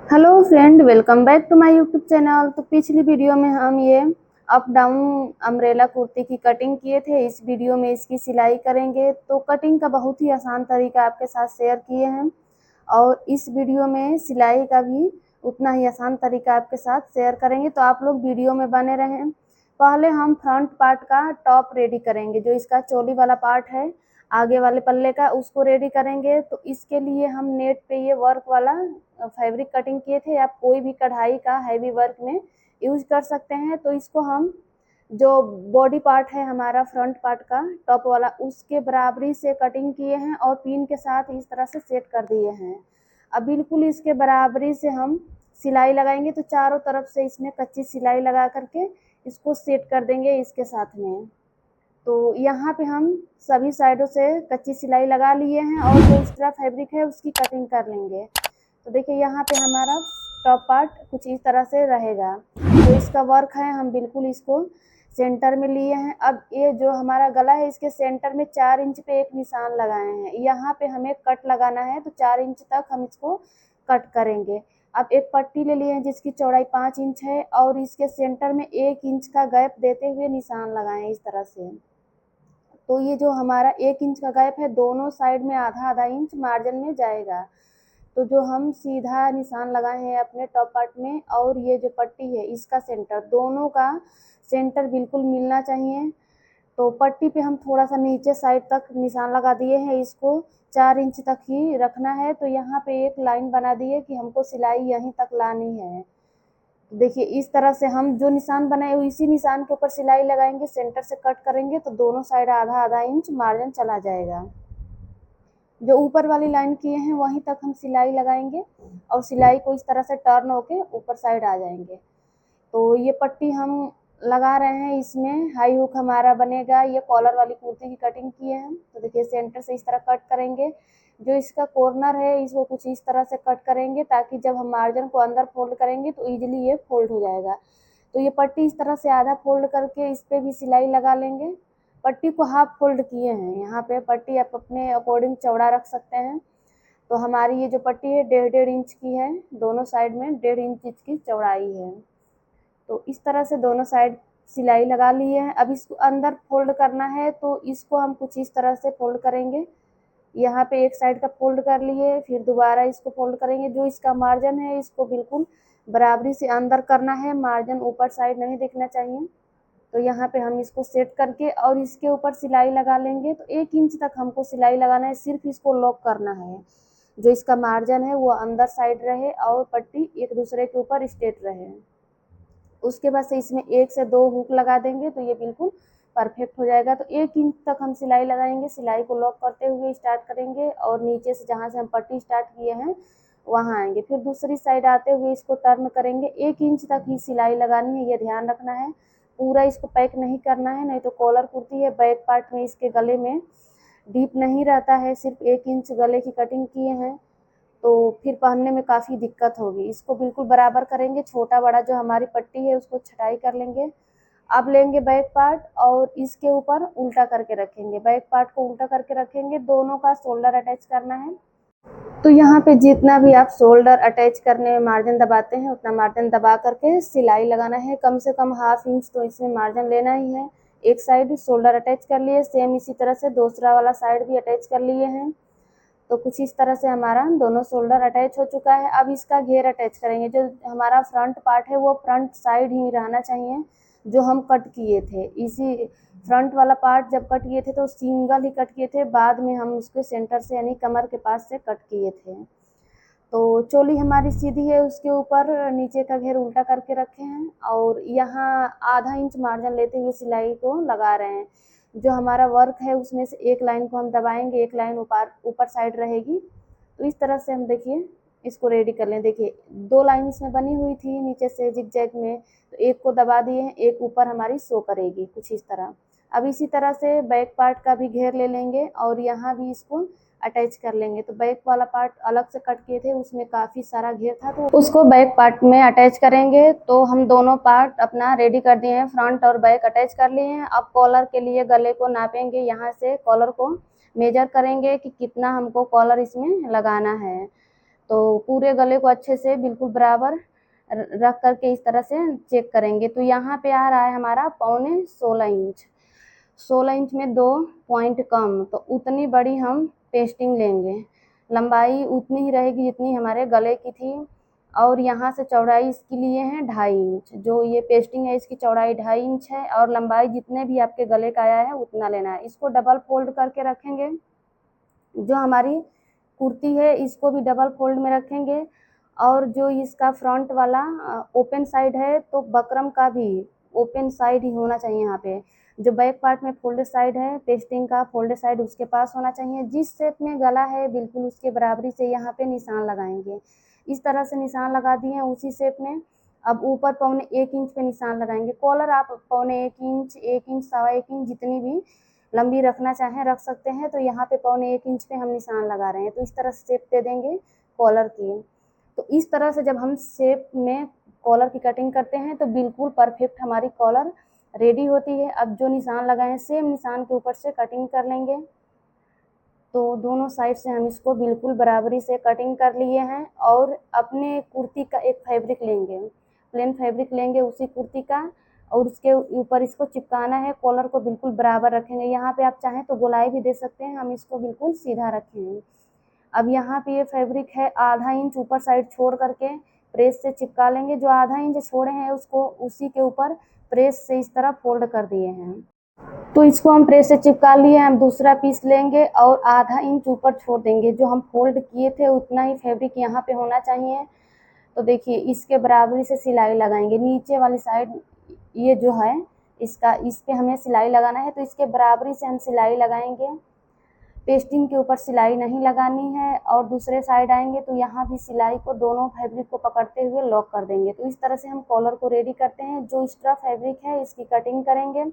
Hello friend, welcome back to my YouTube channel. तो पिछली video में हम ये अप डाउन अम्ब्रेला कुर्ती की कटिंग किए थे। इस वीडियो में इसकी सिलाई करेंगे। तो कटिंग का बहुत ही आसान तरीका आपके साथ शेयर किए हैं और इस वीडियो में सिलाई का भी उतना ही आसान तरीका आपके साथ शेयर करेंगे। तो आप लोग वीडियो में बने रहें। पहले हम फ्रंट पार्ट का टॉप रेडी करेंगे, जो इसका चोली वाला पार्ट है आगे वाले पल्ले का, उसको रेडी करेंगे। तो इसके लिए हम नेट पे ये वर्क वाला फैब्रिक कटिंग किए थे। आप कोई भी कढ़ाई का हैवी वर्क में यूज कर सकते हैं। तो इसको हम जो बॉडी पार्ट है हमारा फ्रंट पार्ट का टॉप वाला, उसके बराबरी से कटिंग किए हैं और पिन के साथ इस तरह से सेट कर दिए हैं। अब बिल्कुल इसके बराबरी से हम सिलाई लगाएंगे। तो चारों तरफ से इसमें कच्ची सिलाई लगा करके इसको सेट कर देंगे इसके साथ में। तो यहाँ पे हम सभी साइडों से कच्ची सिलाई लगा लिए हैं और जो एक्स्ट्रा फैब्रिक है उसकी कटिंग कर लेंगे। तो देखिए यहाँ पे हमारा टॉप पार्ट कुछ इस तरह से रहेगा। तो इसका वर्क है, हम बिल्कुल इसको सेंटर में लिए हैं। अब ये जो हमारा गला है इसके सेंटर में 4 इंच पे एक निशान लगाए हैं। यहाँ पे हमें कट लगाना है, तो 4 इंच तक हम इसको कट करेंगे। अब एक पट्टी ले लिए हैं जिसकी चौड़ाई 5 इंच है और इसके सेंटर में 1 इंच का गैप देते हुए निशान लगाएं इस तरह से। तो ये जो हमारा 1 इंच का गैप है, दोनों साइड में आधा आधा इंच मार्जिन में जाएगा। तो जो हम सीधा निशान लगाए हैं अपने टॉप पार्ट में और ये जो पट्टी है इसका सेंटर, दोनों का सेंटर बिल्कुल मिलना चाहिए। तो पट्टी पे हम थोड़ा सा नीचे साइड तक निशान लगा दिए हैं, इसको 4 इंच तक ही रखना है। तो यहाँ पे एक लाइन बना दी है कि हमको सिलाई यहीं तक लानी है। देखिए इस तरह से हम जो निशान बनाए हुए इसी निशान के ऊपर सिलाई लगाएंगे, सेंटर से कट करेंगे तो दोनों साइड आधा आधा इंच मार्जिन चला जाएगा। जो ऊपर वाली लाइन किए हैं वहीं तक हम सिलाई लगाएंगे और सिलाई को इस तरह से टर्न होके ऊपर साइड आ जाएंगे। तो ये पट्टी हम लगा रहे हैं, इसमें हाई हुक हमारा बनेगा। ये कॉलर वाली कुर्ती की कटिंग किए हैं। तो देखिए सेंटर से इस तरह कट करेंगे, जो इसका कॉर्नर है इसको कुछ इस तरह से कट करेंगे ताकि जब हम मार्जिन को अंदर फोल्ड करेंगे तो इजीली ये फोल्ड हो जाएगा। तो ये पट्टी इस तरह से आधा फोल्ड करके इस पर भी सिलाई लगा लेंगे। पट्टी को हाफ फोल्ड किए हैं, यहाँ पे पट्टी आप अपने अकॉर्डिंग चौड़ा रख सकते हैं। तो हमारी ये जो पट्टी है 1.5 इंच की है, दोनों साइड में 1.5 इंच की चौड़ाई है। तो इस तरह से दोनों साइड सिलाई लगा लिए हैं। अब इसको अंदर फोल्ड करना है, तो इसको हम कुछ इस तरह से फोल्ड करेंगे। यहाँ पे एक साइड का फोल्ड कर लिए, फिर दोबारा इसको फोल्ड करेंगे। जो इसका मार्जिन है इसको बिल्कुल बराबरी से अंदर करना है, मार्जिन ऊपर साइड नहीं दिखना चाहिए। तो यहाँ पे हम इसको सेट करके और इसके ऊपर सिलाई लगा लेंगे। तो 1 इंच तक हमको सिलाई लगाना है, सिर्फ इसको लॉक करना है। जो इसका मार्जिन है वो अंदर साइड रहे और पट्टी एक दूसरे के ऊपर स्ट्रेट रहे। उसके बाद से इसमें 1 से 2 हुक लगा देंगे तो ये बिल्कुल परफेक्ट हो जाएगा। तो 1 इंच तक हम सिलाई लगाएंगे, सिलाई को लॉक करते हुए स्टार्ट करेंगे और नीचे से जहाँ से हम पट्टी स्टार्ट किए हैं वहाँ आएंगे। फिर दूसरी साइड आते हुए इसको टर्न करेंगे। 1 इंच तक ही सिलाई लगानी है, ये ध्यान रखना है। पूरा इसको पैक नहीं करना है, नहीं तो कॉलर कुर्ती है बैक पार्ट में इसके गले में डीप नहीं रहता है, सिर्फ 1 इंच गले की कटिंग किए हैं तो फिर पहनने में काफ़ी दिक्कत होगी। इसको बिल्कुल बराबर करेंगे, छोटा बड़ा जो हमारी पट्टी है उसको छटाई कर लेंगे। अब लेंगे बैक पार्ट और इसके ऊपर उल्टा करके रखेंगे, बैक पार्ट को उल्टा करके रखेंगे, दोनों का शोल्डर अटैच करना है। तो यहाँ पे जितना भी आप शोल्डर अटैच करने में मार्जिन दबाते हैं उतना मार्जिन दबा करके सिलाई लगाना है। कम से कम ½ इंच तो इसमें मार्जिन लेना ही है। एक साइड शोल्डर अटैच कर लिए, सेम इसी तरह से दूसरा वाला साइड भी अटैच कर लिए हैं। तो कुछ इस तरह से हमारा दोनों शोल्डर अटैच हो चुका है। अब इसका घेर अटैच करेंगे। जो हमारा फ्रंट पार्ट है वो फ्रंट साइड ही रहना चाहिए जो हम कट किए थे। इसी फ्रंट वाला पार्ट जब कट किए थे तो सिंगल ही कट किए थे, बाद में हम उसके सेंटर से यानी कमर के पास से कट किए थे। तो चोली हमारी सीधी है, उसके ऊपर नीचे का घेर उल्टा करके रखे हैं और यहाँ ½ इंच मार्जिन लेते हुए सिलाई को लगा रहे हैं। जो हमारा वर्क है उसमें से एक लाइन को हम दबाएंगे, एक लाइन ऊपर ऊपर साइड रहेगी। तो इस तरह से हम देखिए इसको रेडी कर लें। देखिए 2 लाइन इसमें बनी हुई थी नीचे से जिगजैग में, तो एक को दबा दिए हैं, एक ऊपर हमारी शो करेगी कुछ इस तरह। अब इसी तरह से बैक पार्ट का भी घेर ले लेंगे और यहाँ भी इसको अटैच कर लेंगे। तो बैक वाला पार्ट अलग से कट किए थे, उसमें काफ़ी सारा घेर था तो उसको बैक पार्ट में अटैच करेंगे। तो हम दोनों पार्ट अपना रेडी कर दिए हैं, फ्रंट और बैक अटैच कर लिए हैं। अब कॉलर के लिए गले को नापेंगे, यहाँ से कॉलर को मेजर करेंगे कि कितना हमको कॉलर इसमें लगाना है। तो पूरे गले को अच्छे से बिल्कुल बराबर रख करके इस तरह से चेक करेंगे। तो यहाँ पे आ रहा है हमारा 16.25 इंच। 16 इंच में 2 पॉइंट कम, तो उतनी बड़ी हम पेस्टिंग लेंगे। लंबाई उतनी ही रहेगी जितनी हमारे गले की थी, और यहाँ से चौड़ाई इसकी लिए है 2.5 इंच। जो ये पेस्टिंग है इसकी चौड़ाई 2.5 इंच है, और लंबाई जितने भी आपके गले का आया है उतना लेना है। इसको डबल फोल्ड करके रखेंगे। जो हमारी कुर्ती है इसको भी डबल फोल्ड में रखेंगे, और जो इसका फ्रंट वाला ओपन साइड है, तो बकरम का भी ओपन साइड ही होना चाहिए। यहाँ पे जो बैक पार्ट में फोल्डेड साइड है, पेस्टिंग का फोल्डेड साइड उसके पास होना चाहिए। जिस शेप में गला है बिल्कुल उसके बराबरी से यहाँ पे निशान लगाएंगे। इस तरह से निशान लगा दिए हैं उसी शेप में। अब ऊपर 1.25 इंच पे निशान लगाएंगे। कॉलर आप 1.25 इंच, 1 इंच, 1.25 इंच जितनी भी लंबी रखना चाहें रख सकते हैं। तो यहाँ पे 1.25 इंच पे हम निशान लगा रहे हैं। तो इस तरह से शेप दे देंगे कॉलर की। तो इस तरह से जब हम शेप में कॉलर की कटिंग करते हैं तो बिल्कुल परफेक्ट हमारी कॉलर रेडी होती है। अब जो निशान लगाए सेम निशान के ऊपर से कटिंग कर लेंगे। तो दोनों साइड से हम इसको बिल्कुल बराबरी से कटिंग कर लिए हैं, और अपने कुर्ती का एक फैब्रिक लेंगे, प्लेन फैब्रिक लेंगे उसी कुर्ती का, और उसके ऊपर इसको चिपकाना है। कॉलर को बिल्कुल बराबर रखेंगे। यहाँ पे आप चाहें तो गोलाई भी दे सकते हैं, हम इसको बिल्कुल सीधा रखेंगे। अब यहाँ पे ये फैब्रिक है 1/2 इंच ऊपर साइड छोड़ करके प्रेस से चिपका लेंगे। जो 1/2 इंच छोड़े हैं उसको उसी के ऊपर प्रेस से इस तरह फोल्ड कर दिए हैं। तो इसको हम प्रेस से चिपका लिए। हम दूसरा पीस लेंगे और 1/2 इंच ऊपर छोड़ देंगे। जो हम फोल्ड किए थे उतना ही फैब्रिक यहाँ पे होना चाहिए। तो देखिए इसके बराबरी से सिलाई लगाएंगे। नीचे वाली साइड ये जो है इसका, इस पे हमें सिलाई लगाना है, तो इसके बराबरी से हम सिलाई लगाएंगे। पेस्टिंग के ऊपर सिलाई नहीं लगानी है। और दूसरे साइड आएंगे तो यहाँ भी सिलाई को दोनों फैब्रिक को पकड़ते हुए लॉक कर देंगे। तो इस तरह से हम कॉलर को रेडी करते हैं। जो एक्स्ट्रा फैब्रिक है इसकी कटिंग करेंगे,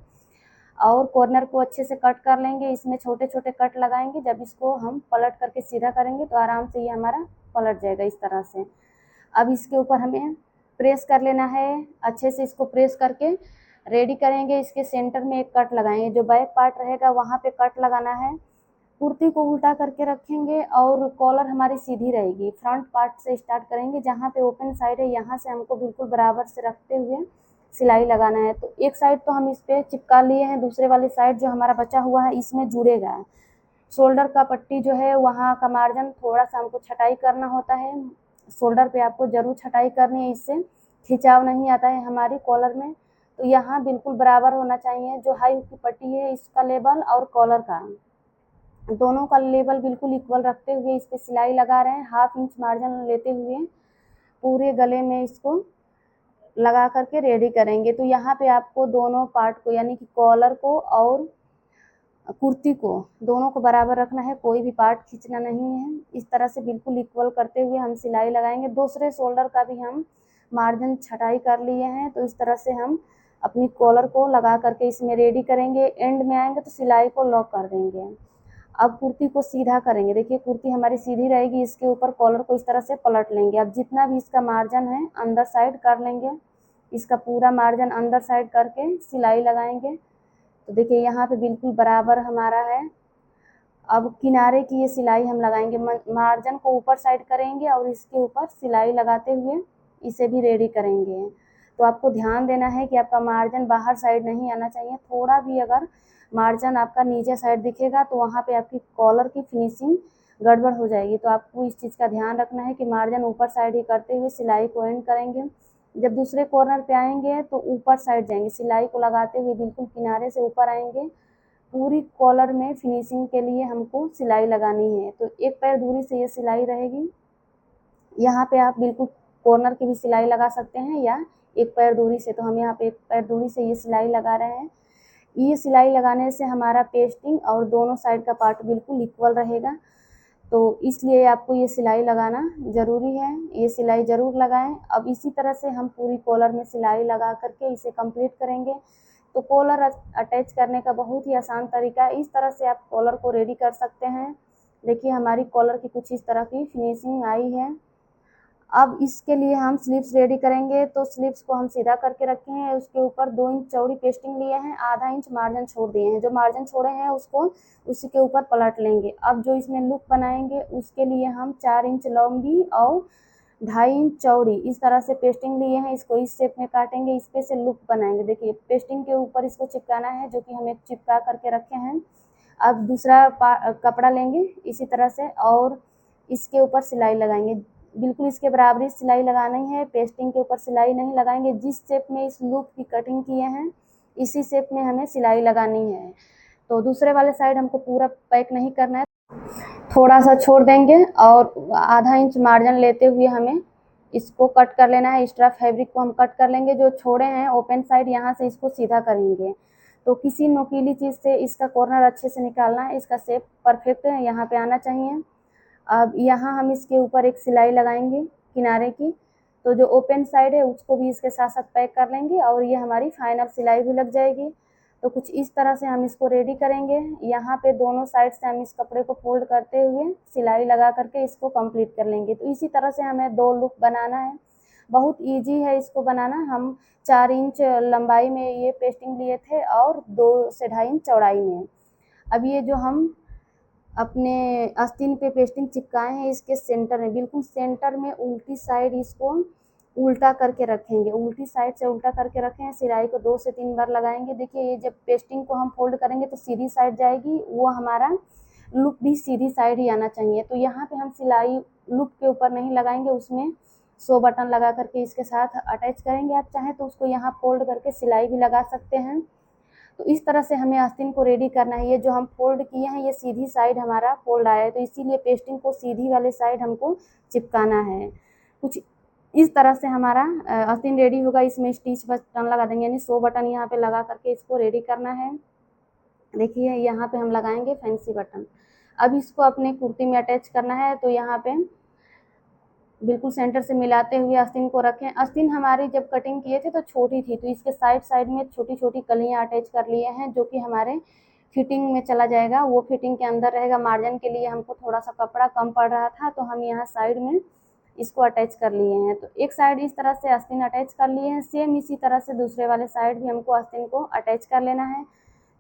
और कॉर्नर को अच्छे से कट कर लेंगे। इसमें छोटे छोटे कट लगाएंगे। जब इसको हम पलट करके सीधा करेंगे तो आराम से ये हमारा पलट जाएगा इस तरह से। अब इसके ऊपर हमें प्रेस कर लेना है। अच्छे से इसको प्रेस करके रेडी करेंगे। इसके सेंटर में एक कट लगाएंगे। जो बैक पार्ट रहेगा वहाँ पे कट लगाना है। कुर्ती को उल्टा करके रखेंगे और कॉलर हमारी सीधी रहेगी। फ्रंट पार्ट से स्टार्ट करेंगे। जहाँ पे ओपन साइड है यहाँ से हमको बिल्कुल बराबर से रखते हुए सिलाई लगाना है। तो एक साइड तो हम इस पर चिपका लिए हैं, दूसरे वाली साइड जो हमारा बचा हुआ है इसमें जुड़ेगा। शोल्डर का पट्टी जो है वहाँ का मार्जिन थोड़ा सा हमको छटाई करना होता है। शोल्डर पे आपको जरूर छटाई करनी है, इससे खिंचाव नहीं आता है हमारी कॉलर में। तो यहाँ बिल्कुल बराबर होना चाहिए। जो हाई की पट्टी है इसका लेवल और कॉलर का दोनों का लेवल बिल्कुल इक्वल रखते हुए इस पर सिलाई लगा रहे हैं। 1/2 इंच मार्जिन लेते हुए पूरे गले में इसको लगा करके रेडी करेंगे। तो यहाँ पे आपको दोनों पार्ट को यानी कि कॉलर को और कुर्ती को दोनों को बराबर रखना है, कोई भी पार्ट खींचना नहीं है। इस तरह से बिल्कुल इक्वल करते हुए हम सिलाई लगाएंगे। दूसरे शोल्डर का भी हम मार्जिन छटाई कर लिए हैं। तो इस तरह से हम अपनी कॉलर को लगा करके इसमें रेडी करेंगे। एंड में आएंगे तो सिलाई को लॉक कर देंगे। अब कुर्ती को सीधा करेंगे। देखिए कुर्ती हमारी सीधी रहेगी। इसके ऊपर कॉलर को इस तरह से पलट लेंगे। अब जितना भी इसका मार्जिन है अंदर साइड कर लेंगे। इसका पूरा मार्जिन अंदर साइड करके सिलाई लगाएंगे। तो देखिए यहाँ पे बिल्कुल बराबर हमारा है। अब किनारे की ये सिलाई हम लगाएंगे। मार्जिन को ऊपर साइड करेंगे और इसके ऊपर सिलाई लगाते हुए इसे भी रेडी करेंगे। तो आपको ध्यान देना है कि आपका मार्जिन बाहर साइड नहीं आना चाहिए। थोड़ा भी अगर मार्जिन आपका नीचे साइड दिखेगा तो वहाँ पे आपकी कॉलर की फिनिशिंग गड़बड़ हो जाएगी। तो आपको इस चीज़ का ध्यान रखना है कि मार्जिन ऊपर साइड ही करते हुए सिलाई को एंड करेंगे। जब दूसरे कॉर्नर पे आएंगे तो ऊपर साइड जाएंगे। सिलाई को लगाते हुए बिल्कुल किनारे से ऊपर आएंगे। पूरी कॉलर में फिनिशिंग के लिए हमको सिलाई लगानी है। तो एक पैर दूरी से ये सिलाई रहेगी। यहाँ पे आप बिल्कुल कॉर्नर की भी सिलाई लगा सकते हैं या एक पैर दूरी से। तो हम यहाँ पे एक पैर दूरी से ये सिलाई लगा रहे हैं। ये सिलाई लगाने से हमारा पेस्टिंग और दोनों साइड का पार्ट बिल्कुल इक्वल रहेगा। तो इसलिए आपको ये सिलाई लगाना ज़रूरी है। ये सिलाई ज़रूर लगाएं। अब इसी तरह से हम पूरी कॉलर में सिलाई लगा करके इसे कंप्लीट करेंगे। तो कॉलर अटैच करने का बहुत ही आसान तरीका है। इस तरह से आप कॉलर को रेडी कर सकते हैं। देखिए हमारी कॉलर की कुछ इस तरह की फिनिशिंग आई है। अब इसके लिए हम स्लीव्स रेडी करेंगे। तो स्लीव्स को हम सीधा करके रखे हैं, उसके ऊपर 2 इंच चौड़ी पेस्टिंग लिए हैं, आधा इंच मार्जिन छोड़ दिए हैं। जो मार्जिन छोड़े हैं उसको उसी के ऊपर पलट लेंगे। अब जो इसमें लुक बनाएंगे उसके लिए हम 4 इंच लंबी और 2.5 इंच चौड़ी इस तरह से पेस्टिंग लिए हैं। इसको इस शेप में काटेंगे, इस पे से लुक बनाएंगे। देखिए पेस्टिंग के ऊपर इसको चिपकाना है, जो कि हम एक चिपका करके रखे हैं। अब दूसरा कपड़ा लेंगे इसी तरह से और इसके ऊपर सिलाई लगाएंगे। बिल्कुल इसके बराबरी सिलाई लगानी है, पेस्टिंग के ऊपर सिलाई नहीं लगाएंगे। जिस शेप में इस लूप की कटिंग किए हैं इसी शेप में हमें सिलाई लगानी है। तो दूसरे वाले साइड हमको पूरा पैक नहीं करना है, थोड़ा सा छोड़ देंगे और आधा इंच मार्जिन लेते हुए हमें इसको कट कर लेना है। एक्स्ट्रा फैब्रिक को हम कट कर लेंगे। जो छोड़े हैं ओपन साइड यहाँ से इसको सीधा करेंगे। तो किसी नुकीली चीज़ से इसका कॉर्नर अच्छे से निकालना है, इसका शेप परफेक्ट यहाँ पे आना चाहिए। अब यहाँ हम इसके ऊपर एक सिलाई लगाएंगे किनारे की। तो जो ओपन साइड है उसको भी इसके साथ साथ पैक कर लेंगे और ये हमारी फाइनल सिलाई भी लग जाएगी। तो कुछ इस तरह से हम इसको रेडी करेंगे। यहाँ पे दोनों साइड से हम इस कपड़े को फोल्ड करते हुए सिलाई लगा करके इसको कंप्लीट कर लेंगे। तो इसी तरह से हमें 2 लुक बनाना है। बहुत इजी है इसको बनाना। हम 4 इंच लंबाई में ये पेस्टिंग लिए थे और 2 से 2.5 इंच चौड़ाई में। अब ये जो हम अपने आस्तीन पे पेस्टिंग चिपकाए हैं इसके सेंटर में, बिल्कुल सेंटर में उल्टी साइड इसको उल्टा करके रखेंगे। उल्टी साइड से उल्टा करके रखें। सिलाई को 2 से 3 बार लगाएंगे। देखिए ये जब पेस्टिंग को हम फोल्ड करेंगे तो सीधी साइड जाएगी, वो हमारा लुक भी सीधी साइड ही आना चाहिए। तो यहाँ पे हम सिलाई लुक के ऊपर नहीं लगाएंगे, उसमें 100 बटन लगा करके इसके साथ अटैच करेंगे। आप चाहें तो उसको यहाँ फोल्ड करके सिलाई भी लगा सकते हैं। तो इस तरह से हमें आस्तीन को रेडी करना है। ये जो हम फोल्ड किए हैं ये सीधी साइड हमारा फोल्ड आया है, तो इसीलिए पेस्टिंग को सीधी वाले साइड हमको चिपकाना है। कुछ इस तरह से हमारा आस्तीन रेडी होगा। इसमें स्टिच बटन लगा देंगे, यानी 100 बटन यहाँ पे लगा करके इसको रेडी करना है। देखिए यहाँ पे हम लगाएंगे फैंसी बटन। अब इसको अपने कुर्ती में अटैच करना है। तो यहाँ पे बिल्कुल सेंटर से मिलाते हुए आस्तीन को रखें। आस्तीन हमारी जब कटिंग किए थे तो छोटी थी, तो इसके साइड साइड में छोटी छोटी कलियां अटैच कर लिए हैं, जो कि हमारे फिटिंग में चला जाएगा। वो फिटिंग के अंदर रहेगा। मार्जिन के लिए हमको थोड़ा सा कपड़ा कम पड़ रहा था, तो हम यहाँ साइड में इसको अटैच कर लिए हैं। तो एक साइड इस तरह से आस्तीन अटैच कर लिए हैं। सेम इसी तरह से दूसरे वाले साइड भी हमको आस्तीन को अटैच कर लेना है।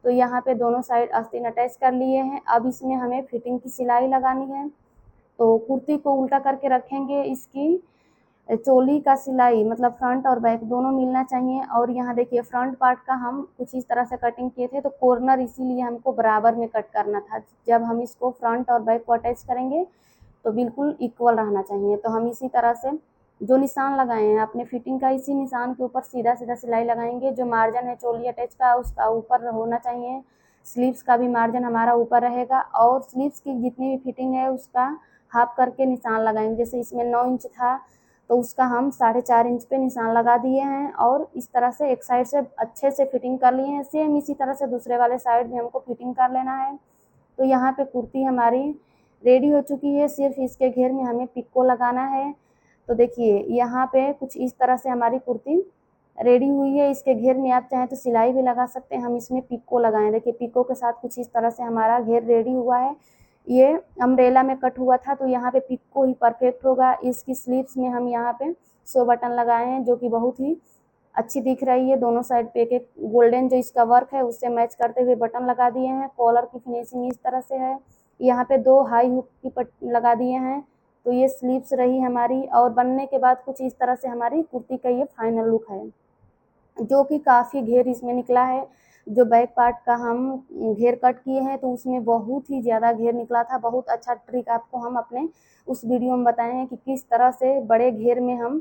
तो यहाँ पे दोनों साइड आस्तीन अटैच कर लिए हैं। अब इसमें हमें फिटिंग की सिलाई लगानी है। तो कुर्ती को उल्टा करके रखेंगे। इसकी चोली का सिलाई मतलब फ्रंट और बैक दोनों मिलना चाहिए। और यहाँ देखिए फ्रंट पार्ट का हम कुछ इस तरह से कटिंग किए थे, तो कॉर्नर इसीलिए हमको बराबर में कट करना था। जब हम इसको फ्रंट और बैक को अटैच करेंगे तो बिल्कुल इक्वल रहना चाहिए। तो हम इसी तरह से जो निशान लगाए हैं अपने फिटिंग का, इसी निशान के ऊपर सीधा सीधा सिलाई लगाएंगे। जो मार्जिन है चोली अटैच का उसका ऊपर होना चाहिए। स्लीव्स का भी मार्जिन हमारा ऊपर रहेगा और स्लीव्स की जितनी भी फिटिंग है उसका हाफ करके निशान लगाएंगे। जैसे इसमें 9 इंच था तो उसका हम 4.5 इंच पे निशान लगा दिए हैं और इस तरह से एक साइड से अच्छे से फिटिंग कर लिए हैं। सेम इसी तरह से दूसरे वाले साइड भी हमको फिटिंग कर लेना है। तो यहाँ पे कुर्ती हमारी रेडी हो चुकी है। सिर्फ इसके घेर में हमें पिको लगाना है। तो देखिए यहाँ पे कुछ इस तरह से हमारी कुर्ती रेडी हुई है। इसके घेर में आप चाहें तो सिलाई भी लगा सकते हैं। हम इसमें पिको लगाएं। देखिए पिको के साथ कुछ इस तरह से हमारा घेर रेडी हुआ है। ये अम्ब्रेला में कट हुआ था, तो यहाँ पे पिको ही परफेक्ट होगा। इसकी स्लीव्स में हम यहाँ पे 100 बटन लगाए हैं, जो कि बहुत ही अच्छी दिख रही है। दोनों साइड पे एक एक गोल्डन जो इसका वर्क है उससे मैच करते हुए बटन लगा दिए हैं। कॉलर की फिनिशिंग इस तरह से है। यहाँ पे 2 हाई हुक की पट लगा दिए हैं। तो ये स्लीव्स रही हमारी और बनने के बाद कुछ इस तरह से हमारी कुर्ती का ये फाइनल लुक है, जो कि काफ़ी घेर इसमें निकला है। जो बैक पार्ट का हम घेर कट किए हैं तो उसमें बहुत ही ज़्यादा घेर निकला था। बहुत अच्छा ट्रिक आपको हम अपने उस वीडियो में बताए हैं कि किस तरह से बड़े घेर में हम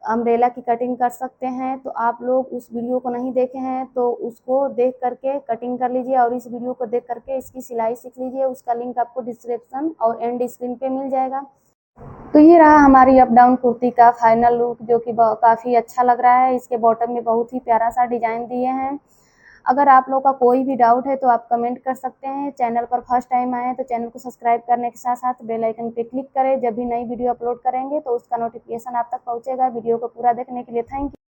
अम्ब्रेला की कटिंग कर सकते हैं। तो आप लोग उस वीडियो को नहीं देखे हैं तो उसको देख करके कटिंग कर लीजिए और इस वीडियो को देख करके इसकी सिलाई सीख लीजिए। उसका लिंक आपको डिस्क्रिप्शन और एंड स्क्रीन पे मिल जाएगा। तो ये रहा हमारी अप डाउन कुर्ती का फाइनल लुक, जो कि काफ़ी अच्छा लग रहा है। इसके बॉटम में बहुत ही प्यारा सा डिजाइन दिए हैं। अगर आप लोग का कोई भी डाउट है तो आप कमेंट कर सकते हैं। चैनल पर फर्स्ट टाइम आए हैं तो चैनल को सब्सक्राइब करने के साथ साथ बेल आइकन पे क्लिक करें। जब भी नई वीडियो अपलोड करेंगे तो उसका नोटिफिकेशन आप तक पहुंचेगा। वीडियो को पूरा देखने के लिए थैंक यू।